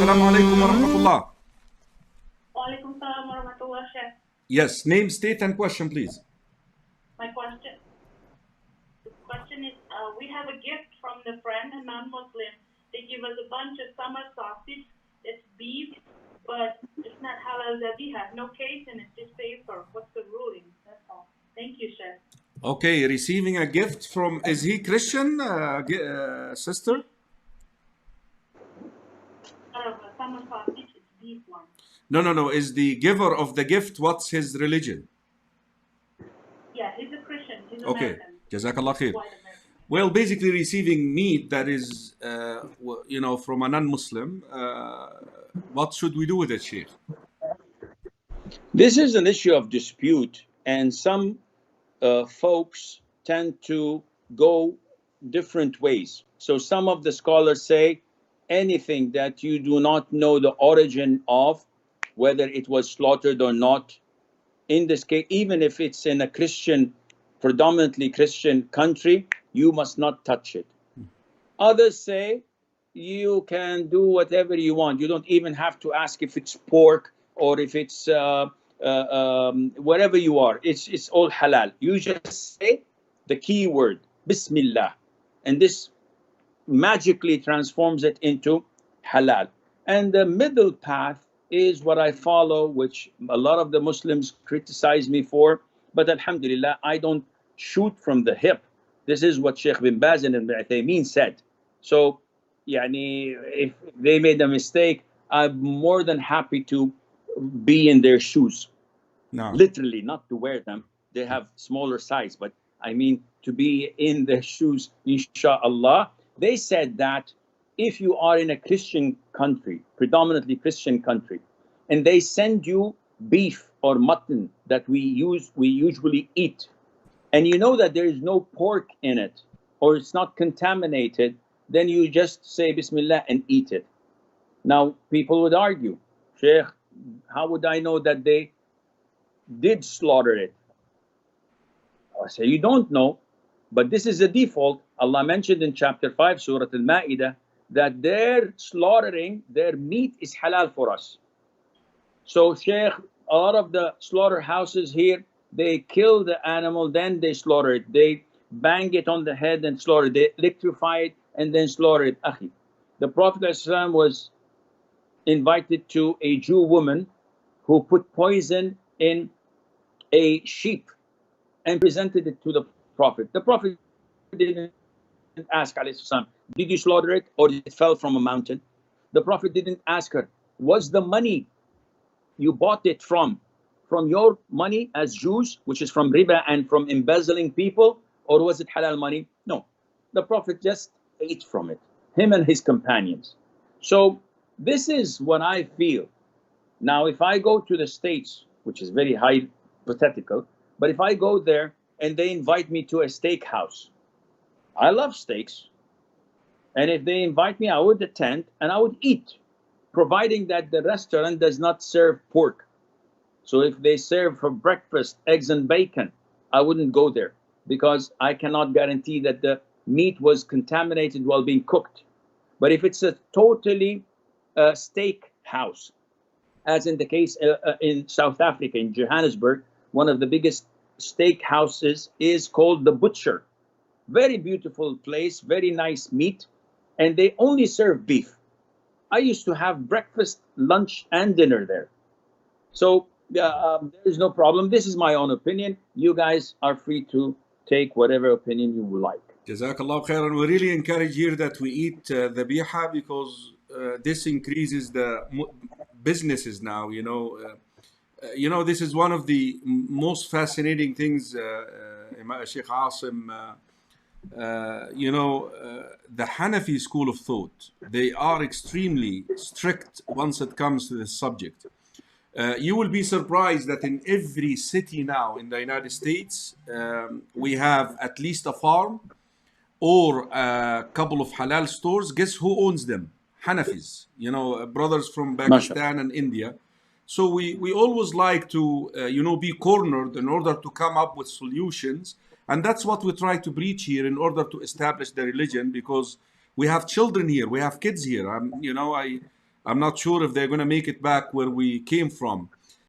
Assalamu alaikum wa rahmatullah. Walaikum salam wa rahmatullah, Chef. Yes, name, state, and question, please. My question, the question is, we have a gift from the friend, a non-Muslim. They give us a bunch of summer sausage. It's beef, but it's not halal zabiha. No case in it, just paper. What's the ruling? That's all. Thank you, Chef. Okay, receiving a gift from, is he Christian, sister? Out of a summer sausage, it's beef one. No. Is the giver of the gift, what's his religion? Yeah, he's a Christian. He's Okay, American. Jazakallah khair. White American. Well, basically receiving meat that is, from a non-Muslim, what should we do with it, Sheikh? This is an issue of dispute, and some folks tend to go different ways. So some of the scholars say anything that you do not know the origin of, whether it was slaughtered or not, in this case, even if it's in a Christian, predominantly Christian country, you must not touch it. Others say you can do whatever you want. You don't even have to ask if it's pork or if it's wherever you are. It's all halal. You just say the key word, Bismillah, and this magically transforms it into halal. And the middle path is what I follow, which a lot of the Muslims criticize me for, but alhamdulillah, I don't shoot from the hip. This is what Sheikh bin Baz and Ibn Uthaymeen said. So yani, if they made a mistake, I'm more than happy to be in their shoes. No. Literally, not to wear them. They have smaller size, but I mean to be in their shoes, inshallah. They said that if you are in a Christian country, predominantly Christian country, and they send you beef or mutton that we usually eat, and you know that there is no pork in it, or it's not contaminated, then you just say Bismillah and eat it. Now people would argue, Sheikh, how would I know that they did slaughter it? I say you don't know, but this is the default. Allah mentioned in chapter 5, Surah Al-Ma'idah, that their slaughtering, their meat is halal for us. So Sheikh, a lot of the slaughterhouses here, they kill the animal, then they slaughter it. They bang it on the head and slaughter it. They electrify it and then slaughter it. Akhi, the Prophet ﷺ was invited to a Jew woman who put poison in a sheep and presented it to the Prophet. The Prophet didn't ask, did you slaughter it or it fell from a mountain? The Prophet didn't ask her, was the money you bought it from your money as Jews, which is from riba and from embezzling people, or was it halal money? No, the Prophet just ate from it, him and his companions. So this is what I feel. Now if I go to the States, which is very hypothetical, but if I go there and they invite me to a steakhouse, I love steaks, and if they invite me, I would attend and I would eat, providing that the restaurant does not serve pork. So if they serve for breakfast eggs and bacon, I wouldn't go there, because I cannot guarantee that the meat was contaminated while being cooked. But if it's a totally steak house, as in the case in South Africa, in Johannesburg, one of the biggest steak houses is called The Butcher. Very beautiful place, very nice meat, and they only serve beef. I used to have breakfast, lunch and dinner there. So there is no problem. This is my own opinion. You guys are free to take whatever opinion you would like. Jazakallah khairan. We really encourage here that we eat zabiha, because this increases the businesses now. This is one of the most fascinating things, Sheikh Asim. The Hanafi school of thought, they are extremely strict once it comes to this subject. You will be surprised that in every city now in the United States, we have at least a farm or a couple of halal stores. Guess who owns them? Hanafis, brothers from Pakistan and India. So we always like to, be cornered in order to come up with solutions. And that's what we try to preach here in order to establish the religion, because we have children here, we have kids here. I'm not sure if they're going to make it back where we came from.